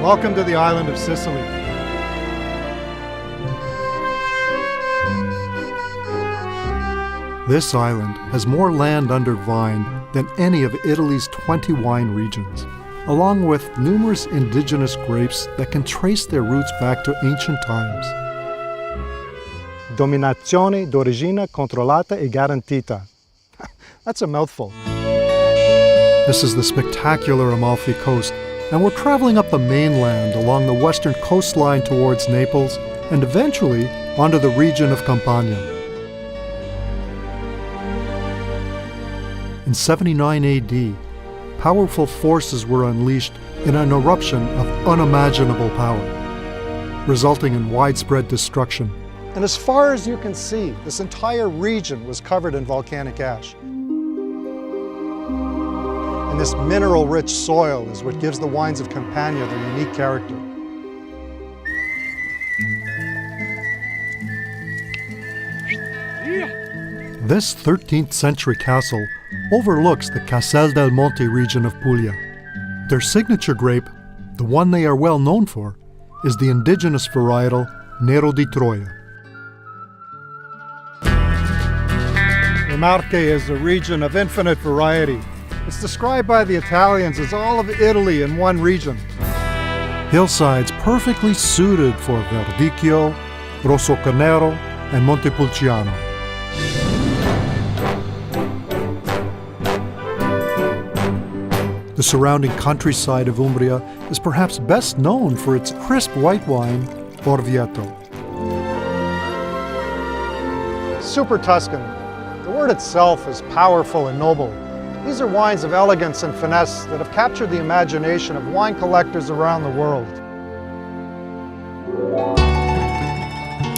Welcome to the island of Sicily. This island has more land under vine than any of Italy's 20 wine regions, along with numerous indigenous grapes that can trace their roots back to ancient times. Dominazione d'origine controllata e garantita. That's a mouthful. This is the spectacular Amalfi Coast, and we're traveling up the mainland along the western coastline towards Naples and eventually onto the region of Campania. In 79 AD, powerful forces were unleashed in an eruption of unimaginable power, resulting in widespread destruction. And as far as you can see, this entire region was covered in volcanic ash. And this mineral-rich soil is what gives the wines of Campania their unique character. This 13th century castle overlooks the Castel del Monte region of Puglia. Their signature grape, the one they are well known for, is the indigenous varietal Nero di Troia. The Marche is a region of infinite variety. It's described by the Italians as all of Italy in one region. Hillsides perfectly suited for Verdicchio, Rossocernero, and Montepulciano. The surrounding countryside of Umbria is perhaps best known for its crisp white wine, Orvieto. Super Tuscan. The word itself is powerful and noble. These are wines of elegance and finesse that have captured the imagination of wine collectors around the world.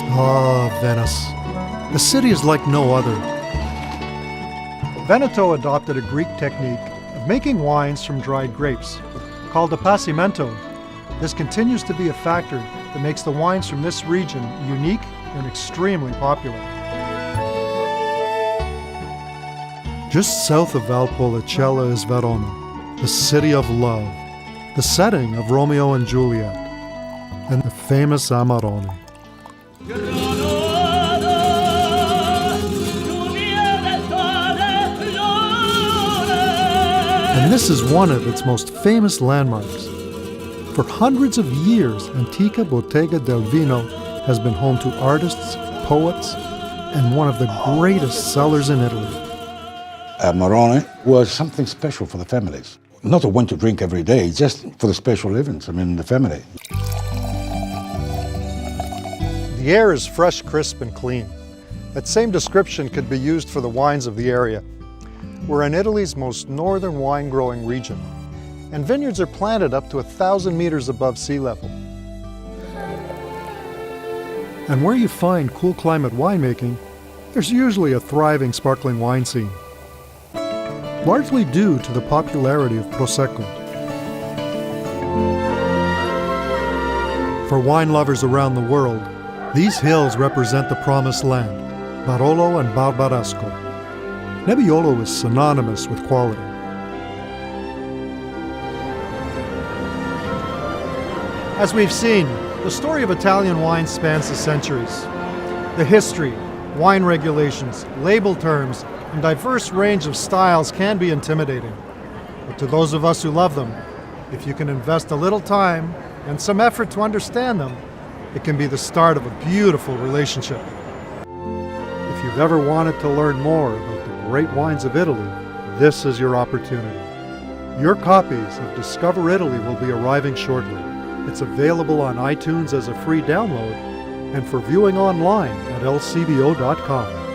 Ah, Venice. The city is like no other. Veneto adopted a Greek technique of making wines from dried grapes, called appassimento. This continues to be a factor that makes the wines from this region unique and extremely popular. Just south of Valpolicella is Verona, the city of love, the setting of Romeo and Juliet, and the famous Amarone. And this is one of its most famous landmarks. For hundreds of years, Antica Bottega del Vino has been home to artists, poets, and one of the greatest cellars in Italy. Amarone was something special for the families. Not a one to drink every day, just for the special events, the family. The air is fresh, crisp, and clean. That same description could be used for the wines of the area. We're in Italy's most northern wine-growing region, and vineyards are planted up to 1,000 meters above sea level. And where you find cool climate winemaking, there's usually a thriving sparkling wine scene, largely due to the popularity of Prosecco. For wine lovers around the world, these hills represent the promised land, Barolo and Barbaresco. Nebbiolo is synonymous with quality. As we've seen, the story of Italian wine spans the centuries. The history, wine regulations, label terms, and diverse range of styles can be intimidating. But to those of us who love them, if you can invest a little time and some effort to understand them, it can be the start of a beautiful relationship. If you've ever wanted to learn more about the great wines of Italy, this is your opportunity. Your copies of Discover Italy will be arriving shortly. It's available on iTunes as a free download and for viewing online at lcbo.com.